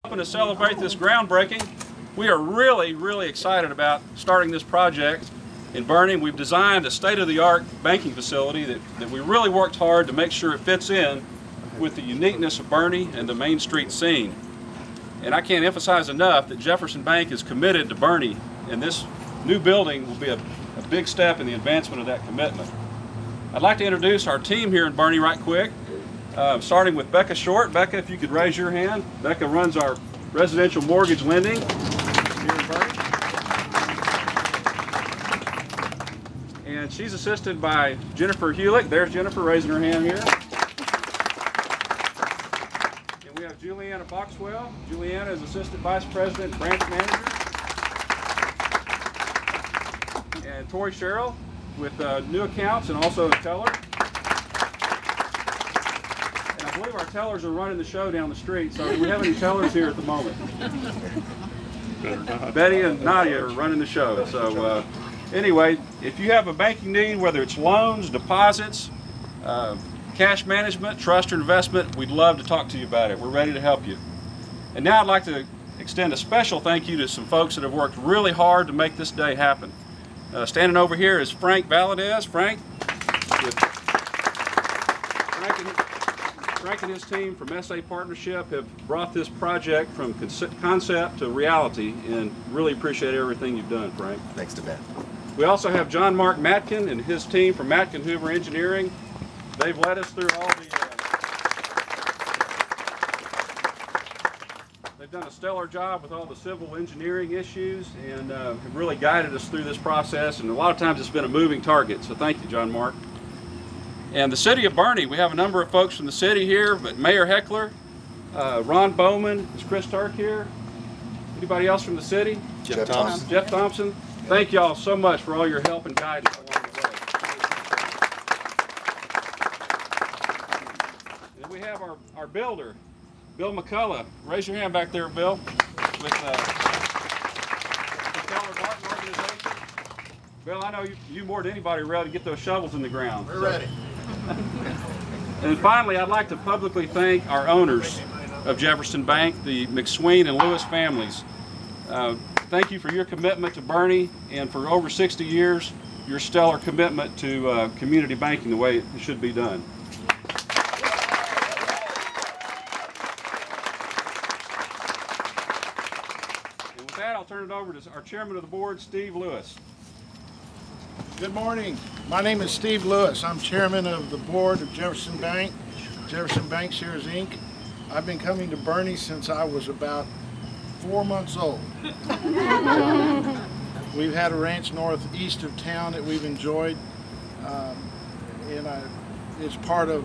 Helping to celebrate this groundbreaking. We are really excited about starting this project in Boerne. We've designed a state-of-the-art banking facility that we really worked hard to make sure it fits in with the uniqueness of Boerne and the Main Street scene. And I can't emphasize enough that Jefferson Bank is committed to Boerne, and this new building will be a big step in the advancement of that commitment. I'd like to introduce our team here in Boerne right quick, starting with Becca Short. Becca, if you could raise your hand. Becca runs our residential mortgage lending here in Boerne. And she's assisted by Jennifer Hewlick. There's Jennifer raising her hand here. And we have Juliana Boxwell. Juliana is Assistant Vice President, Branch Manager. And Tori Sherrill with new accounts and also a teller. And I believe our tellers are running the show down the street, so do we have any tellers here at the moment? Betty and Nadia are running the show. So anyway, if you have a banking need, whether it's loans, deposits, cash management, trust or investment, we'd love to talk to you about it. We're ready to help you. And now I'd like to extend a special thank you to some folks that have worked really hard to make this day happen. Standing over here is Frank Valadez. Frank and his team from SA Partnership have brought this project from concept to reality, and really appreciate everything you've done, Frank. Thanks, DeVan. We also have John Mark Matkin and his team from Matkin Hoover Engineering. They've led us through all the they've done a stellar job with all the civil engineering issues, and have really guided us through this process, and a lot of times it's been a moving target, so thank you, John Mark. And the city of Boerne, we have a number of folks from the city here, but Mayor Heckler, Ron Bowman, is Chris Turk here? Anybody else from the city? Jeff Thompson. Jeff Thompson. Thank y'all so much for all your help and guidance along the way. And we have our builder, Bill McCullough. Raise your hand back there, Bill, with the Keller Barton organization. Bill, I know you more than anybody are ready to get those shovels in the ground. We're ready. And finally, I'd like to publicly thank our owners of Jefferson Bank, the McSween and Lewis families. Thank you for your commitment to Boerne, and for over 60 years, your stellar commitment to community banking the way it should be done. And with that, I'll turn it over to our chairman of the board, Steve Lewis. Good morning. My name is Steve Lewis. I'm chairman of the board of Jefferson Bank, Jefferson Bank Shares Inc. I've been coming to Boerne since I was about 4 months old. We've had a ranch northeast of town that we've enjoyed, and it's part of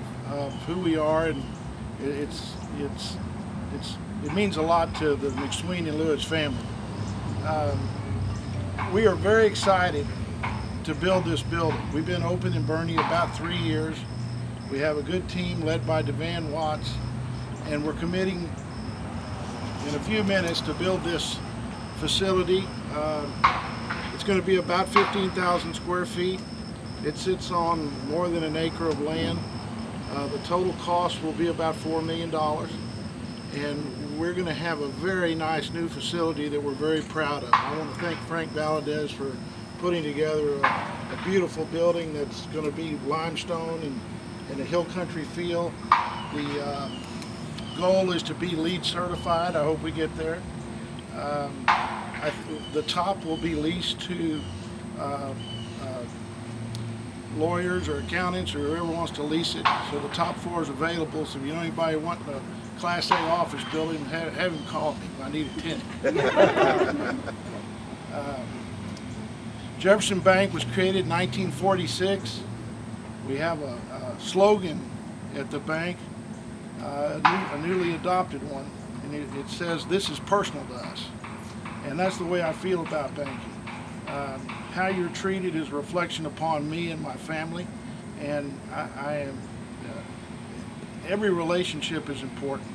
who we are, and it means a lot to the McSween and Lewis family. We are very excited to build this building. We've been open in Boerne about 3 years. We have a good team led by DeVan Watts, and we're committing in a few minutes to build this facility. It's going to be about 15,000 square feet. It sits on more than an acre of land. The total cost will be about $4 million, and we're going to have a very nice new facility that we're very proud of. I want to thank Frank Valadez for putting together a beautiful building that's going to be limestone and a hill country feel. The goal is to be LEED certified. I hope we get there. The top will be leased to lawyers or accountants or whoever wants to lease it. So the top floor is available. So if you know anybody wanting a Class A office building, have him call me. I need a tenant. Jefferson Bank was created in 1946. We have a slogan at the bank, a newly adopted one, and it says, "This is personal to us." And that's the way I feel about banking. How you're treated is a reflection upon me and my family, and every relationship is important.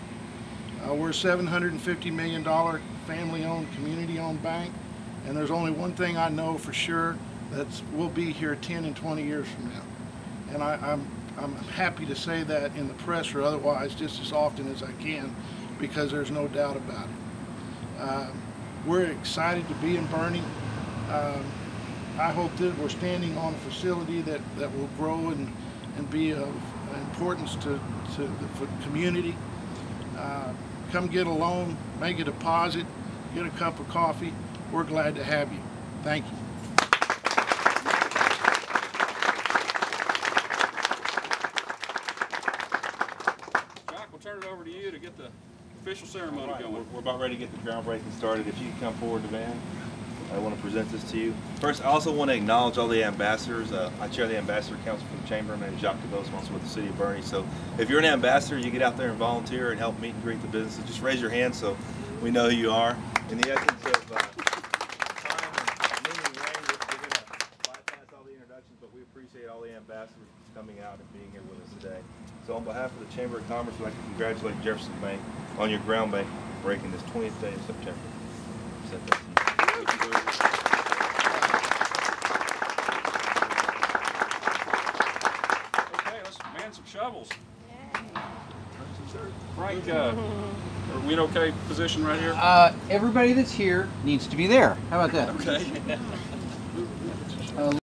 We're a $750 million family-owned, community-owned bank. And there's only one thing I know for sure, we'll be here 10 and 20 years from now. And I'm happy to say that in the press or otherwise just as often as I can, because there's no doubt about it. We're excited to be in Boerne. I hope that we're standing on a facility that will grow and be of importance to the community. Come get a loan, make a deposit, get a cup of coffee. We're glad to have you. Thank you. Jack, we'll turn it over to you to get the official ceremony going. We're about ready to get the groundbreaking started. If you can come forward, DeVan, I want to present this to you. First, I also want to acknowledge all the ambassadors. I chair the Ambassador Council for the Chamber. My name is Jacques DeVan, I'm also with the City of Boerne. So if you're an ambassador, you get out there and volunteer and help meet and greet the businesses. Just raise your hand so we know who you are. In the essence of time and wind and rain, we're going to bypass all the introductions, but we appreciate all the ambassadors coming out and being here with us today. So on behalf of the Chamber of Commerce, we'd like to congratulate Jefferson Bank on your groundbreaking this 20th day of September. Okay, let's man some shovels. Frank, are we in okay position right here? Everybody that's here needs to be there. How about that? Okay.